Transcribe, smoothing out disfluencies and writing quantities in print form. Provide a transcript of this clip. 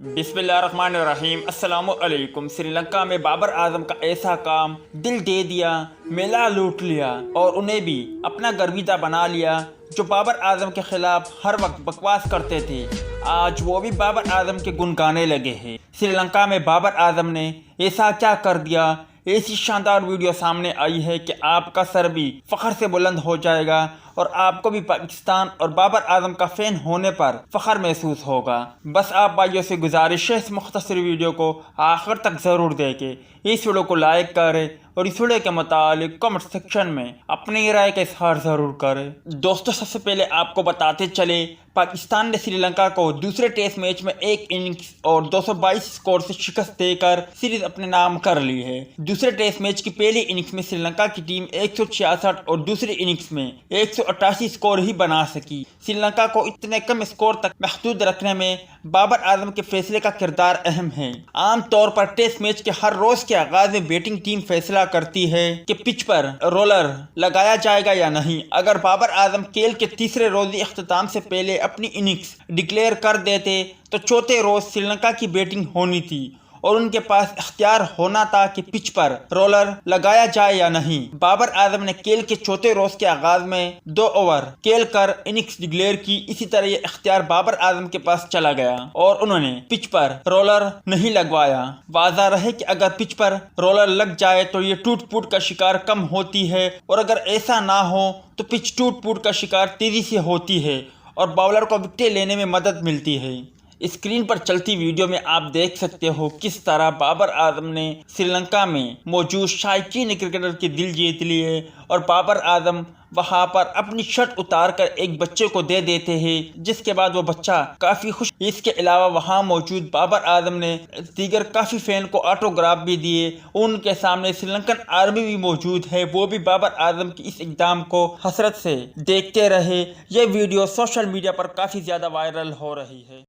बिस्मिल्लाहिर्रहमानिर्रहीम। अस्सलामु अलैकुम। श्रीलंका में बाबर आजम का ऐसा काम, दिल दे दिया, मेला लूट लिया और उन्हें भी अपना गर्विदा बना लिया जो बाबर आजम के खिलाफ हर वक्त बकवास करते थे। आज वो भी बाबर आजम के गुण गाने लगे हैं। श्रीलंका में बाबर आजम ने ऐसा क्या कर दिया, ऐसी शानदार वीडियो सामने आई है कि आपका सर भी फख्र से बुलंद हो जाएगा और आपको भी पाकिस्तान और बाबर आजम का फ़ैन होने पर फ़ख्र महसूस होगा। बस आप भाइयों से गुजारिश है इस मुख्तसर वीडियो को आखिर तक ज़रूर देखें, इस वीडियो को लाइक करें और इस वीडियो के मुतालिक कमेंट सेक्शन में अपनी राय का इजहार ज़रूर करें। दोस्तों, सबसे पहले आपको बताते चले, पाकिस्तान ने श्रीलंका को दूसरे टेस्ट मैच में एक इनिंग्स और 222 स्कोर से शिकस्त देकर सीरीज अपने नाम कर ली है। दूसरे टेस्ट मैच की पहली इनिंग्स में श्रीलंका की टीम 166 और दूसरी इनिंग्स में 188 स्कोर ही बना सकी। श्रीलंका को इतने कम स्कोर तक महदूद रखने में बाबर आजम के फैसले का किरदार अहम है। आम तौर पर टेस्ट मैच के हर रोज के आगाज में बैटिंग टीम फैसला करती है कि पिच पर रोलर लगाया जाएगा या नहीं। अगर बाबर आजम खेल के तीसरे रोजी अख्ताम से पहले अपनी इनिंग्स डिक्लेयर कर देते तो चौथे रोज श्रीलंका की बैटिंग होनी थी और उनके पास इख्तियार होना था कि पिच पर रोलर लगाया जाए या नहीं। बाबर आजम ने खेल के चौथे रोज के आगाज में 2 ओवर खेल कर इनिंग्स डिक्लेयर की। इसी तरह ये इख्तियार बाबर आजम के पास चला गया और उन्होंने पिच पर रोलर नहीं लगवाया। वाज़ा रहे कि अगर पिच पर रोलर लग जाए तो ये टूट फूट का शिकार कम होती है और अगर ऐसा ना हो तो पिच टूट फूट का शिकार तेजी से होती है और बॉलर को विकेट लेने में मदद मिलती है। स्क्रीन पर चलती वीडियो में आप देख सकते हो किस तरह बाबर आजम ने श्रीलंका में मौजूद शायकीन क्रिकेटर के दिल जीत लिए और बाबर आजम वहां पर अपनी शर्ट उतार कर एक बच्चे को दे देते हैं, जिसके बाद वो बच्चा काफ़ी खुश। इसके अलावा वहां मौजूद बाबर आजम ने दीगर काफ़ी फैन को ऑटोग्राफ भी दिए। उनके सामने श्रीलंकन आर्मी भी मौजूद है, वो भी बाबर आजम की इस इक़दाम को हसरत से देखते रहे। ये वीडियो सोशल मीडिया पर काफ़ी ज़्यादा वायरल हो रही है।